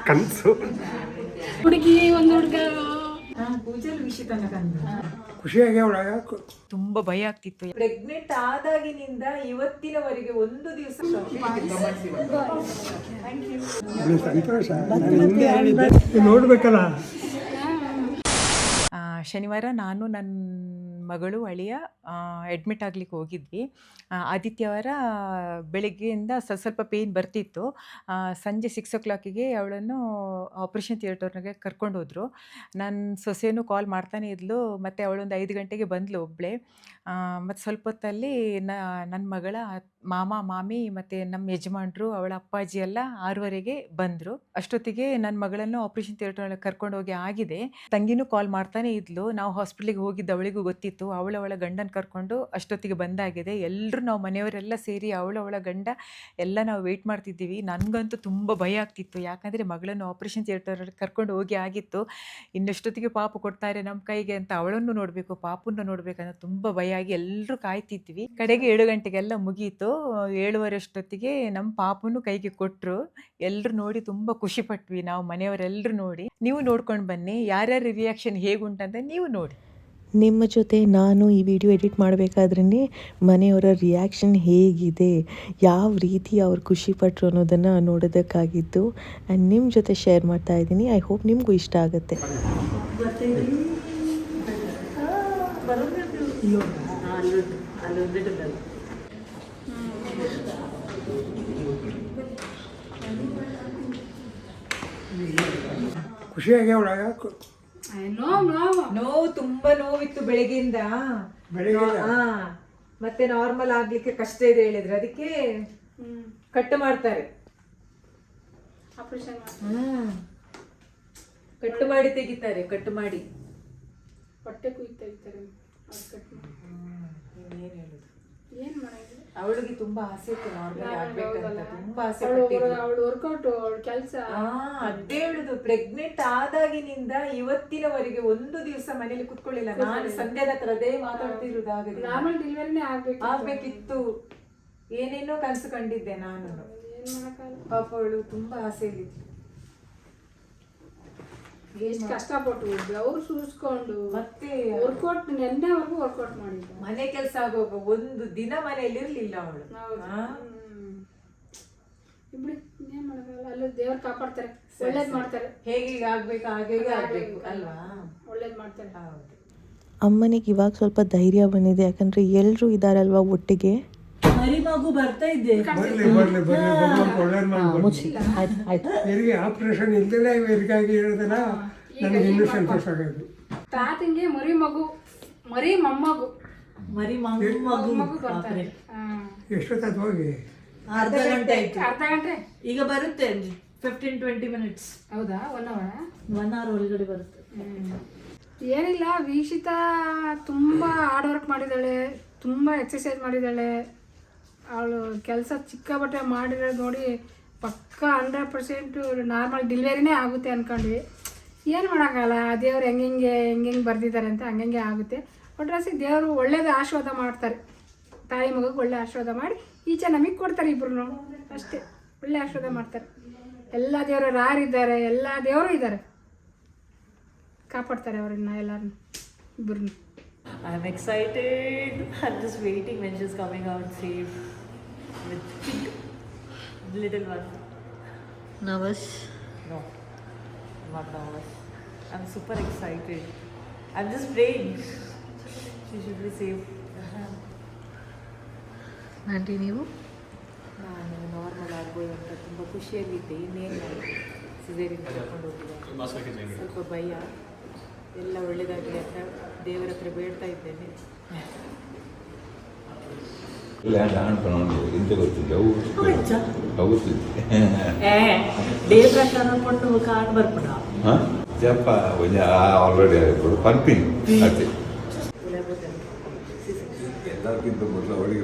ಕನಸು. ಹುಡುಗಿ ಒಂದು ಹುಡುಗ ಪೂಜೆಲ್ ವಿಷಯ ತನಕ ಖುಷಿಯಾಗಿ ಅವಳಾಗ ತುಂಬಾ ಭಯ ಆಗ್ತಿತ್ತು. ಪ್ರೆಗ್ನೆಂಟ್ ಆದಾಗಿನಿಂದ ಇವತ್ತಿನವರೆಗೆ ಒಂದು ದಿವಸ ಸಂತೋಷ. ನೋಡ್ಬೇಕಲ್ಲ. ಶನಿವಾರ ನಾನು ನನ್ನ ಮಗಳು ಅಳಿಯ ಅಡ್ಮಿಟ್ ಆಗ್ಲಿಕ್ಕೆ ಹೋಗಿದ್ವಿ. ಆದಿತ್ಯವಾರ ಬೆಳಗ್ಗೆಯಿಂದ ಸ್ವಲ್ಪ ಪೇಯ್ನ್ ಬರ್ತಿತ್ತು. ಸಂಜೆ 6 o'clockಗೆ ಅವಳನ್ನು ಆಪ್ರೇಷನ್ ಥಿಯೇಟರ್ನಾಗೆ ಕರ್ಕೊಂಡು ಹೋದರು. ನನ್ನ ಸೊಸೆನೂ ಕಾಲ್ ಮಾಡ್ತಾನೆ ಇದ್ಲು. ಮತ್ತು ಅವಳೊಂದು 5 ಗಂಟೆಗೆ ಬಂದಳು ಒಬ್ಬಳೇ. ಮತ್ತು ಸ್ವಲ್ಪ ಹೊತ್ತಲ್ಲಿ ನನ್ನ ಮಗಳ ಮಾಮ ಮಾಮಿ ಮತ್ತು ನಮ್ಮ ಯಜಮಾನ್ರು ಅವಳ ಅಪ್ಪಾಜಿ ಎಲ್ಲ 6:15ಗೆ ಬಂದರು. ಅಷ್ಟೊತ್ತಿಗೆ ನನ್ನ ಮಗಳನ್ನು ಆಪ್ರೇಷನ್ ಥಿಯೇಟರ್ ಕರ್ಕೊಂಡು ಹೋಗಿ ಆಗಿದೆ. ತಂಗಿನೂ ಕಾಲ್ ಮಾಡ್ತಾನೆ ಇದ್ಲು. ನಾವು ಹಾಸ್ಪಿಟ್ಲಿಗೆ ಹೋಗಿದ್ದು ಅವಳಿಗೂ ಗೊತ್ತಿತ್ತು. ಅವಳ ಗಂಡನ ಕರ್ಕೊಂಡು ಅಷ್ಟೊತ್ತಿಗೆ ಬಂದಾಗಿದೆ. ಎಲ್ಲರೂ ನಾವು ಮನೆಯವರೆಲ್ಲ ಸೇರಿ ಅವಳ ಗಂಡ ಎಲ್ಲ ನಾವು ವೆಯ್ಟ್ ಮಾಡ್ತಿದ್ದೀವಿ. ನನಗಂತೂ ತುಂಬ ಭಯ ಆಗ್ತಿತ್ತು. ಯಾಕಂದರೆ ಮಗಳನ್ನು ಆಪ್ರೇಷನ್ ಥಿಯೇಟರ್ ಕರ್ಕೊಂಡು ಹೋಗಿ ಆಗಿತ್ತು. ಇನ್ನೆಷ್ಟೊತ್ತಿಗೆ ಪಾಪು ಕೊಡ್ತಾರೆ ನಮ್ಮ ಕೈಗೆ ಅಂತ ಅವಳನ್ನು ನೋಡಬೇಕು, ಪಾಪನ್ನು ನೋಡಬೇಕಂತ ತುಂಬ ಭಯ ಆಗಿ ಎಲ್ಲರೂ ಕಾಯ್ತಿದ್ವಿ. ಕಡೆಗೆ 7 ಗಂಟೆಗೆಲ್ಲ ಮುಗೀತು. 7:15 ಅಷ್ಟೊತ್ತಿಗೆ ನಮ್ಮ ಪಾಪುನು ಕೈಗೆ ಕೊಟ್ಟರು. ಎಲ್ಲರೂ ನೋಡಿ ತುಂಬ ಖುಷಿ ಪಟ್ವಿ ನಾವು ಮನೆಯವರೆಲ್ಲರೂ ನೋಡಿ. ನೀವು ನೋಡ್ಕೊಂಡು ಬನ್ನಿ ಯಾರ್ಯಾರ ರಿಯಾಕ್ಷನ್ ಹೇಗುಂಟಂತ ನೀವು ನೋಡಿ. ನಿಮ್ಮ ಜೊತೆ ನಾನು ಈ ವಿಡಿಯೋ ಎಡಿಟ್ ಮಾಡಬೇಕಾದ್ರೇ ಮನೆಯವರ ರಿಯಾಕ್ಷನ್ ಹೇಗಿದೆ, ಯಾವ ರೀತಿ ಅವ್ರು ಖುಷಿಪಟ್ಟರು ಅನ್ನೋದನ್ನು ನೋಡೋದಕ್ಕಾಗಿತ್ತು. ಆ್ಯಂಡ್ ನಿಮ್ಮ ಜೊತೆ ಶೇರ್ ಮಾಡ್ತಾ ಇದ್ದೀನಿ. ಐ ಹೋಪ್ ನಿಮಗೂ ಇಷ್ಟ ಆಗುತ್ತೆ. ಖುಷಿಯಾಗಿ ಅವಳಾಗ ನೋವು ತುಂಬಾ ನೋವಿತ್ತು ಬೆಳಗ್ಗೆಯಿಂದ. ಮತ್ತೆ ನಾರ್ಮಲ್ ಆಗ್ಲಿಕ್ಕೆ ಕಷ್ಟ ಇದೆ ಹೇಳಿದ್ರೆ ಅದಕ್ಕೆ ಕಟ್ ಮಾಡ್ತಾರೆ. ಕಟ್ ಮಾಡಿ ತೆಗಿತಾರೆ. ಕಟ್ ಮಾಡಿ ಹೊಟ್ಟೆ ಕುಯ್ತಾ ತೆಗಿತಾರೆ. ಏನ್ ಮಾಡೋದು? ಅವಳಿಗೆ ತುಂಬಾ ಆಸೆ ಇತ್ತು ನಾರ್ಮಲ್ ಆಗ್ಬೇಕಂತ. ತುಂಬಾ ಆಸೆ ಅವಳು ವರ್ಕೌಟ್ ಅವಳ ಕೆಲಸ. ಅದೇ ಹೇಳುದು, ಪ್ರೆಗ್ನೆಂಟ್ ಆದಾಗಿನಿಂದ ಇವತ್ತಿನವರೆಗೆ ಒಂದು ದಿವಸ ಮನೇಲಿ ಕುತ್ಕೊಳ್ಳಿಲ್ಲ. ನಾನು ಸಂಧ್ಯಾದ ಹತ್ರ ಅದೇ ಮಾತಾಡ್ತಿರುವುದು. ಆಗದೆ ನಾರ್ಮಲ್ ಡೆಲಿವರಿನೇ ಆಗ್ಬೇಕಿತ್ತು. ಏನೇನೋ ಕನಸು ಕಂಡಿದ್ದೆ ನಾನು. ಪಾಪ ಅವಳು ತುಂಬಾ ಆಸೆಯಲ್ಲಿತ್ತು. ಎಷ್ಟು ಕಷ್ಟಪಟ್ಟು ಅವ್ರು ಸುರಿಸ್ಕೊಂಡು ಮತ್ತೆ ವರ್ಕೌಟ್ ನೆನ್ನೆವರೆಗೂ ವರ್ಕೌಟ್ ಮಾಡಿದ್ರು. ಮನೆ ಕೆಲಸ ಆಗುವಾಗ ಒಂದು ದಿನ ಮನೆಯಲ್ಲಿ ಇರ್ಲಿಲ್ಲ ಅವಳು. ಇಬ್ಳಿ ಇನ್ನೇನ್ ಮಾಡಲ್ಲ. ಅಲ್ಲಿ ದೇವ್ರು ಕಾಪಾಡ್ತಾರೆ, ಒಳ್ಳೇದ್ ಮಾಡ್ತಾರೆ. ಹೇಗೆ ಆಗ್ಬೇಕು ಹಾಗೆ ಆಗ್ಬೇಕು ಅಲ್ವಾ, ಒಳ್ಳೇದ್ ಮಾಡ್ತಾರೆ. ಅಮ್ಮನಿಗೆ ಇವಾಗ ಸ್ವಲ್ಪ ಧೈರ್ಯ ಬಂದಿದೆ. ಯಾಕಂದರೆ ಎಲ್ಲರೂ ಇದ್ದಾರಲ್ವ ಒಟ್ಟಿಗೆ. ಮಗು ಬರ್ತಾ ಇದ್ದೆ. ಆಪರೇಷನ್ ಇಲ್ದಲೇ ಇವರಿಗಾಗಿ ಹೇಳಿದಲ್ಲ, ನನಗೆ ಇನ್ನೂ ಸಂತೋಷ ಆಗೋದು. ತಾತಂಗೆ ಮರಿ ಮಗು, ಮರಿ ಮೊಮ್ಮಗು, ಮರಿ ಮಗು ಬರ್ತಾರೆ. ಎಷ್ಟೊತ್ತಾದ ಹೋಗಿ? ಅರ್ಧ ಗಂಟೆ ಆಯ್ತು. ಅರ್ಧ ಗಂಟೆ ಈಗ ಬರುತ್ತೆ. 15-20 minutes. ಹೌದಾ? 1 hour? 1 hour ಒಳಗಡೆ ಬರುತ್ತೆ. ಏನಿಲ್ಲ, ವೀಕ್ಷಿತಾ ತುಂಬಾ ಹಾರ್ಡ್ ವರ್ಕ್ ಮಾಡಿದ್ದಾಳೆ, ತುಂಬಾ ಎಕ್ಸಸೈಸ್ ಮಾಡಿದ್ದಾಳೆ. ಅವಳು ಕೆಲಸ ಚಿಕ್ಕಪಟ್ಟೆ ಮಾಡಿರೋದು ನೋಡಿ ಪಕ್ಕ 100% ನಾರ್ಮಲ್ ಡೆಲಿವರಿನೇ ಆಗುತ್ತೆ ಅಂದ್ಕೊಂಡ್ವಿ. ಏನು ಮಾಡೋಕ್ಕಾಗಲ್ಲ, ದೇವ್ರು ಹೆಂಗೆ ಬರ್ದಿದ್ದಾರೆ ಅಂತ ಹಂಗೆ ಆಗುತ್ತೆ. ಒಟ್ರಾಸಿ ದೇವರು ಒಳ್ಳೇದು ಆಶೀರ್ವಾದ ಮಾಡ್ತಾರೆ. ತಾಯಿ ಮಗುಗೆ ಒಳ್ಳೆ ಆಶೀರ್ವಾದ ಮಾಡಿ ಈಚೆ ನಮಗೆ ಕೊಡ್ತಾರೆ. ಇಬ್ರು ಅಷ್ಟೇ ಒಳ್ಳೆ ಆಶೀರ್ವಾದ ಮಾಡ್ತಾರೆ. ಎಲ್ಲ ದೇವರು ರಾರಿದ್ದಾರೆ, ಎಲ್ಲ ದೇವರು ಇದ್ದಾರೆ, ಕಾಪಾಡ್ತಾರೆ ಅವ್ರನ್ನ ಎಲ್ಲರನ್ನು ಇಬ್ಬರನ್ನು. I'm excited. I'm just waiting when she's coming out safe with little one. Nervous? No, I'm not nervous. I'm super excited. I'm just praying she should be safe. Aunty ನೀವು? ನಾನು ನಾರ್ಮಲ್ ಆಗ್ಬೋದು ಅಂತ ತುಂಬ ಖುಷಿಯಲ್ಲಿದ್ದೆ. ಇನ್ನೇನು ಸಿಸೇರಿಯನ್ ಕರ್ಕೊಂಡು ಹೋಗಿದ್ದೆ. ಸ್ವಲ್ಪ ಭಯ. ಎಲ್ಲ ಒಳ್ಳೆಯದಾಗಲಿ ಅಂತ ದೇವರ ಹತ್ರ ಬೇಡ್ತಾ ಇದ್ದೇನೆ. ಎಲ್ಲಕ್ಕಿಂತ ಮೊದಲು ಅವಳಿಗೆ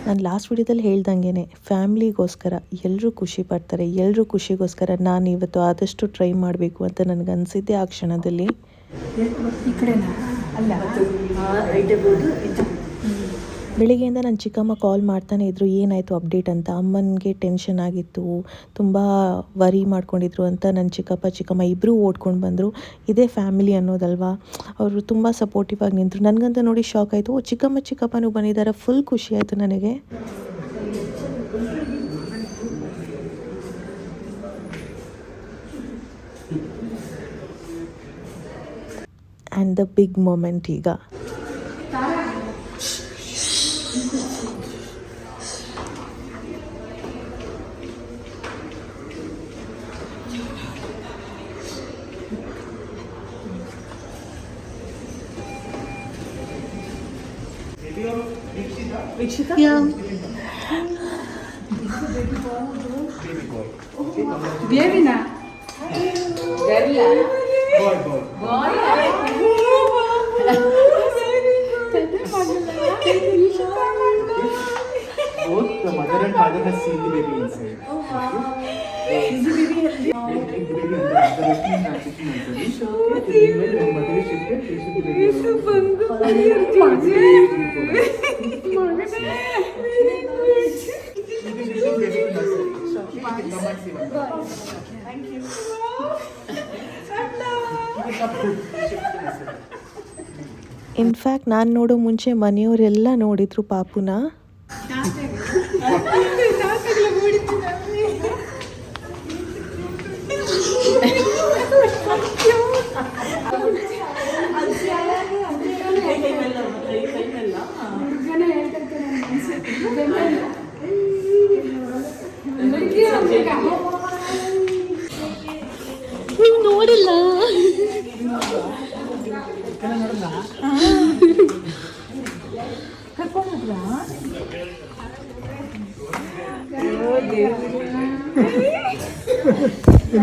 ನಾನು ಲಾಸ್ಟ್ ವಿಡಿಯೋದಲ್ಲಿ ಹೇಳ್ದಂಗೆ ಫ್ಯಾಮ್ಲಿಗೋಸ್ಕರ ಎಲ್ಲರೂ ಖುಷಿ ಪಡ್ತಾರೆ. ಎಲ್ಲರೂ ಖುಷಿಗೋಸ್ಕರ ನಾನು ಇವತ್ತು ಆದಷ್ಟು ಟ್ರೈ ಮಾಡಬೇಕು ಅಂತ ನನಗೆ ಅನಿಸಿದ್ದೆ ಆ ಕ್ಷಣದಲ್ಲಿ. ಈ ಕಡೆನಾ? ಅಲ್ಲ, ಬೆಳಿಗ್ಗೆಯಿಂದ ನನ್ನ ಚಿಕ್ಕಮ್ಮ ಕಾಲ್ ಮಾಡ್ತಾನೆ ಇದ್ರು, ಏನಾಯಿತು ಅಪ್ಡೇಟ್ ಅಂತ. ಅಮ್ಮನಿಗೆ ಟೆನ್ಷನ್ ಆಗಿತ್ತು, ತುಂಬ ವರಿ ಮಾಡ್ಕೊಂಡಿದ್ರು ಅಂತ ನನ್ನ ಚಿಕ್ಕಮ್ಮ ಇಬ್ಬರೂ ಓಡ್ಕೊಂಡು ಬಂದರು. ಇದೇ ಫ್ಯಾಮಿಲಿ ಅನ್ನೋದಲ್ವಾ, ಅವರು ತುಂಬ ಸಪೋರ್ಟಿವ್ ಆಗಿ ನಿಂತರು. ನನಗಂತ ನೋಡಿ ಶಾಕ್ ಆಯಿತು, ಚಿಕ್ಕಪ್ಪನೂ ಬಂದಿದ್ದಾರೆ. ಫುಲ್ ಖುಷಿ ಆಯಿತು ನನಗೆ. ಆ್ಯಂಡ್ ದ ಬಿಗ್ ಮೊಮೆಂಟ್ ಈಗ. ಬೇಬಿನಾ Both the mother and father has seen the baby inside. Oh wow! Is the baby healthy? The baby the resting is not sitting inside. Okay. The mother is shifted. She should be Thank you. In fact ನಾನು ನೋಡೋ ಮುಂಚೆ ಮನೆಯವರೆಲ್ಲ ನೋಡಿದ್ರು ಪಾಪುನ. ನೋಡಿಲ್ಲ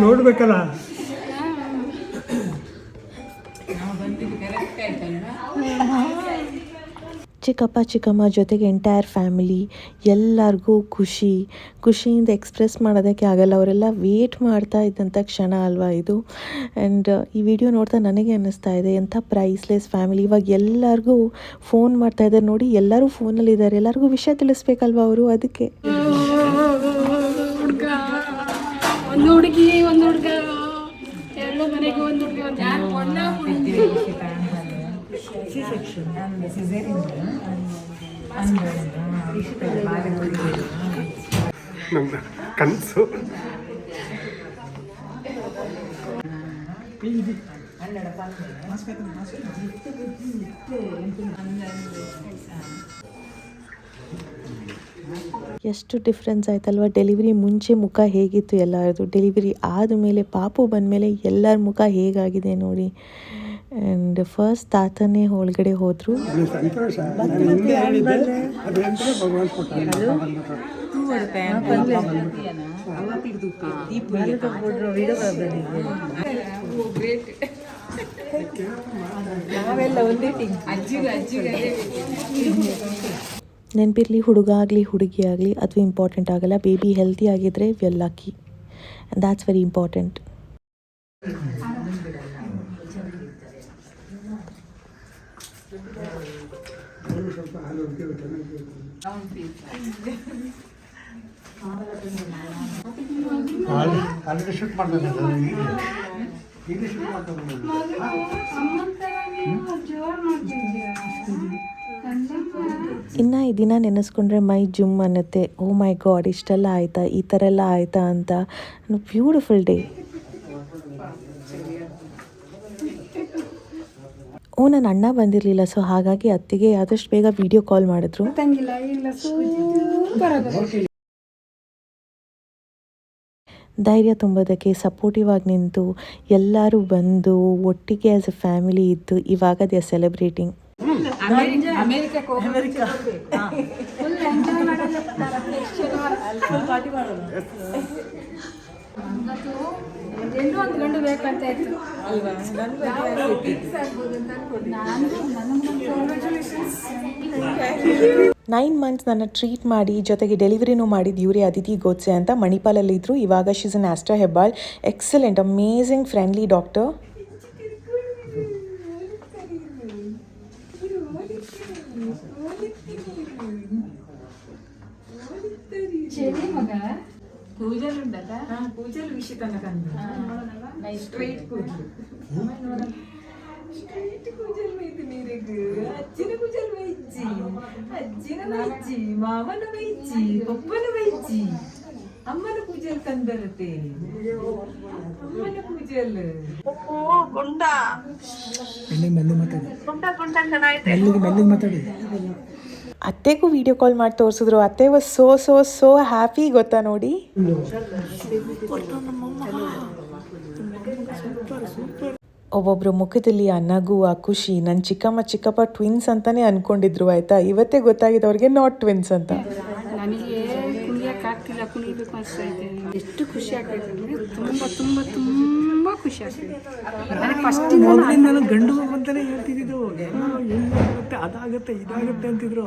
ನೋಡ್ಬೇಕಲ್ಲ. ಚಿಕ್ಕಮ್ಮ ಜೊತೆಗೆ entire family ಎಲ್ಲರಿಗೂ ಖುಷಿಯಿಂದ ಎಕ್ಸ್ಪ್ರೆಸ್ ಮಾಡೋದಕ್ಕೆ ಆಗಲ್ಲ. ಅವರೆಲ್ಲ ವೇಟ್ ಮಾಡ್ತಾ ಇದ್ದಂಥ ಕ್ಷಣ ಅಲ್ವಾ ಇದು. ಆ್ಯಂಡ್ ಈ ವಿಡಿಯೋ ನೋಡ್ತಾ ನನಗೆ ಅನ್ನಿಸ್ತಾ ಇದೆ, ಎಂಥ ಪ್ರೈಸ್ಲೆಸ್ ಫ್ಯಾಮಿಲಿ. ಇವಾಗ ಎಲ್ಲರಿಗೂ ಫೋನ್ ಮಾಡ್ತಾ ಇದ್ದಾರೆ ನೋಡಿ, ಎಲ್ಲರೂ ಫೋನಲ್ಲಿದ್ದಾರೆ, ಎಲ್ಲರಿಗೂ ವಿಷಯ ತಿಳಿಸ್ಬೇಕಲ್ವ ಅವರು. ಅದಕ್ಕೆ ಒಂದು ಹುಡುಗಿ ಒಂದು ಹುಡುಗ, ಎಲ್ಲ ಮನೆಗೆ ಒಂದು ಹುಡುಗ. ನನ್ನ ಕನಸು. ಎಷ್ಟು ಡಿಫ್ರೆನ್ಸ್ ಆಯ್ತಲ್ವ. ಡೆಲಿವರಿ ಮುಂಚೆ ಮುಖ ಹೇಗಿತ್ತು ಎಲ್ಲರದು, ಡೆಲಿವರಿ ಆದಮೇಲೆ ಪಾಪು ಬಂದಮೇಲೆ ಎಲ್ಲರ ಮುಖ ಹೇಗಾಗಿದೆ ನೋಡಿ. ಆ್ಯಂಡ್ ಫಸ್ಟ್ ತಾತನೇ ಒಳಗಡೆ ಹೋದರು. ಸಂತೋಷ. ಹಿಂದೆ ಹೇಳಿದ್ದೆ ಅದಂದ್ರೆ ಭಗವಾನ್ ನೆನಪಿರಲಿ, ಹುಡುಗ ಆಗಲಿ ಹುಡುಗಿ ಆಗಲಿ ಅದು ಇಂಪಾರ್ಟೆಂಟ್ ಆಗಲ್ಲ. ಬೇಬಿ ಹೆಲ್ತಿ ಆಗಿದ್ದರೆ we are lucky, and that's very important. Already shoot ಮಾಡಬೇಕು. ಈಗ ಶೂಟ್ ಮಾಡ್ತಾರೆ. ಇನ್ನು ಈ ದಿನ ನೆನೆಸ್ಕೊಂಡ್ರೆ ಮೈ ಜುಮ್ ಅನ್ನತ್ತೆ. ಓ ಮೈ ಗಾಡ್, ಇಷ್ಟೆಲ್ಲ ಆಯಿತಾ, ಈ ಥರ ಎಲ್ಲ ಆಯಿತಾ ಅಂತ. Beautiful day. ನನ್ನ ಅಣ್ಣ ಬಂದಿರಲಿಲ್ಲ, ಸೊ ಹಾಗಾಗಿ ಅತ್ತಿಗೆ ಆದಷ್ಟು ಬೇಗ ವಿಡಿಯೋ ಕಾಲ್ ಮಾಡಿದ್ರು. ಧೈರ್ಯ ತುಂಬೋದಕ್ಕೆ ಸಪೋರ್ಟಿವ್ ಆಗಿ ನಿಂತು ಎಲ್ಲರೂ ಬಂದು ಒಟ್ಟಿಗೆ ಆಸ್ ಎ ಫ್ಯಾಮಿಲಿ ಇದ್ದು ಇವಾಗ ದೇ ಆರ್ ಸೆಲೆಬ್ರೇಟಿಂಗ್. ಒಂದು ಗಂಡು ಬೇಕಂತ ಇತ್ತು ಅಲ್ವಾ. 9 months ನನ್ನ ಟ್ರೀಟ್ ಮಾಡಿ ಜೊತೆಗೆ ಡೆಲಿವರಿನೂ ಮಾಡಿದ್ದು ಇವರೇ ಅದಿತಿ ಗೋತ್ಸೆ ಅಂತ. ಮಣಿಪಾಲಲ್ಲಿದ್ದರು. ಇವಾಗ she's in Aster Hebbal. Excellent, amazing, friendly doctor. ಕೂಜಲ್ ಉಂಟಲ್ಲ ಕೂಜಲ್ ವಿಷಿತನ ಕಂದು ಸ್ಟ್ರೈಟ್ ಕೂದಲು ಸ್ಟ್ರೈಟ್ ಕೂಜಲ್ ಬೈತು ನೀರಿಗೆ ಅಜ್ಜಿನ ಕೂಜಲ್ ಬೈಜಿ ಅಜ್ಜಿನ ಬೈಜಿ ಮಾವನ ಬೈಜಿ ಪಪ್ಪನ ಬೈಜಿ ಅಮ್ಮನ ಕೂಜಲ್ ಕಂದು ಬರುತ್ತೆ ಅಮ್ಮನ ಕೂಜಲ್ ಮೆಲ್ಲಿಗೆ ಮಾತಾಡಿ. ಅತ್ತೆಗೂ ವಿಡಿಯೋ ಕಾಲ್ ಮಾಡಿ ತೋರಿಸಿದ್ರು. ಅತ್ತೆ was so so so happy ಗೊತ್ತಾ ನೋಡಿ. ಒಬ್ಬೊಬ್ಬರು ಮುಖದಲ್ಲಿ ಆ ನಗು, ಆ ಖುಷಿ. ನನ್ನ ಚಿಕ್ಕಪ್ಪ ಟ್ವಿನ್ಸ್ ಅಂತಾನೆ ಅನ್ಕೊಂಡಿದ್ರು ಆಯ್ತಾ. ಇವತ್ತೇ ಗೊತ್ತಾಗಿದೆ ಅವ್ರಿಗೆ ನಾಟ್ ಟ್ವಿನ್ಸ್ ಅಂತ. ನನಗೆ ಕುಣಿಯೋಕ್ಕಾಗ್ತಿಲ್ಲ, ಕುಣಿಬೇಕು ಅನಿಸ್ತಾ ಇದೆ. ಎಷ್ಟು ಖುಷಿ ಆಗ್ತೈತೆ ಅಂದರೆ ತುಂಬ ತುಂಬ ತುಂಬ ಖುಷಿ ಆಗ್ತದೆ. ನನಗೆ ಫಸ್ಟ್ ನಾನು ಗಂಡು ಅಂತಾನೆ ಹೇಳ್ತಿದ್ದು, ಏನಾಗುತ್ತೆ ಅದಾಗುತ್ತೆ ಇದಾಗುತ್ತೆ ಅಂತಿದ್ರು.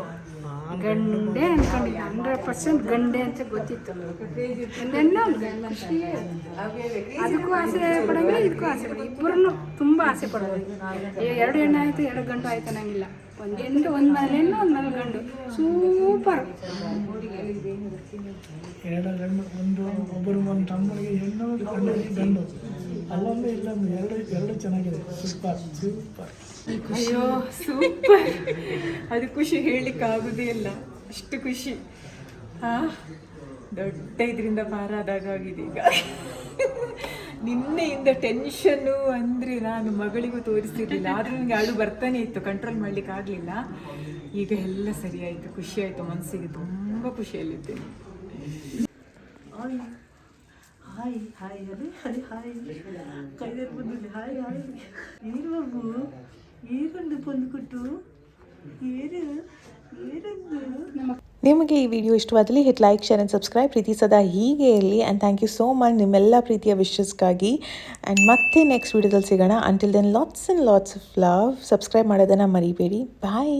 ಗಂಡೆ ಅನ್ಕೊಂಡಿದ್ದೆ, 100% ಗಂಡೆ ಅಂತ ಗೊತ್ತಿತ್ತು. ಖುಷಿ, ಅದಕ್ಕೂ ಆಸೆ ಪಡೋಲ್ಲ, ಇದಕ್ಕೂ ಆಸೆ ಪಡೋದು, ಇಬ್ಬರನ್ನು ತುಂಬ ಆಸೆ ಪಡೋದು. 2 ಹೆಣ್ಣು ಆಯಿತು 2 ಗಂಡು ಆಯ್ತು ಅನ್ನಂಗಿಲ್ಲ. ಒಂದು ಹೆಣ್ಣು, ಒಂದು ಮೇಲೆ ಹೆಣ್ಣು, ಒಂದು ಮೇಲೆ ಗಂಡು. ಸೂಪರ್. 2 ಗಂಡು, ಒಂದು ತಮ್ಮನಿಗೆ ಹೆಣ್ಣು, ಗಂಡು. ಅಲ್ಲೊಂದು ಇಲ್ಲೊಂದು 2 ಚೆನ್ನಾಗಿದೆ. ಸೂಪರ್. ಅಯ್ಯೋ ಸೂಪರ್. ಅದು ಖುಷಿ ಹೇಳಲಿಕ್ಕೆ ಆಗೋದೇ ಇಲ್ಲ, ಅಷ್ಟು ಖುಷಿ. ದೊಡ್ಡ ಇದರಿಂದ ಪಾರಾದಾಗಿದೆ ಈಗ. ನಿನ್ನೆಯಿಂದ ಟೆನ್ಷನ್ನು ಅಂದರೆ ನಾನು ಮಗಳಿಗೂ ತೋರಿಸ್ತಿರ್ಲಿಲ್ಲ, ಆದರೂ ನನಗೆ ಅಳು ಬರ್ತಾನೆ ಇತ್ತು, ಕಂಟ್ರೋಲ್ ಮಾಡಲಿಕ್ಕೆ ಆಗಲಿಲ್ಲ. ಈಗ ಎಲ್ಲ ಸರಿ ಆಯಿತು, ಖುಷಿ ಆಯಿತು, ಮನಸ್ಸಿಗೆ ತುಂಬ ಖುಷಿಯಲ್ಲಿದ್ದೇನೆ. ಹಾಯ್ ಹಾಯ್ ಅದೇ ಅದೇ ಹಾಯ್ ಕೈದಲ್ಲಿ ಬಂದಿಲ್ಲ. ಹಾಯ್ ಹಾಯ್ ಏನು ಬಾಬು ಏರಂದು ಬಂದುಕೊಟ್ಟು ಏರಂದು. ನಿಮಗೆ ಈ ವಿಡಿಯೋ ಇಷ್ಟವಾದಲ್ಲಿ hit like, share and subscribe. ಪ್ರೀತಿ ಸದಾ ಹೀಗೆ ಇರಲಿ. And thank you so much ನಿಮ್ಮೆಲ್ಲ ಪ್ರೀತಿಯ ವಿಶಸ್ಗಾಗಿ. ಆ್ಯಂಡ್ ಮತ್ತೆ ನೆಕ್ಸ್ಟ್ ವಿಡಿಯೋದಲ್ಲಿ ಸಿಗೋಣ. Until then lots and lots of love. Subscribe ಮಾಡೋದನ್ನು ಮರಿಬೇಡಿ. ಬಾಯ್.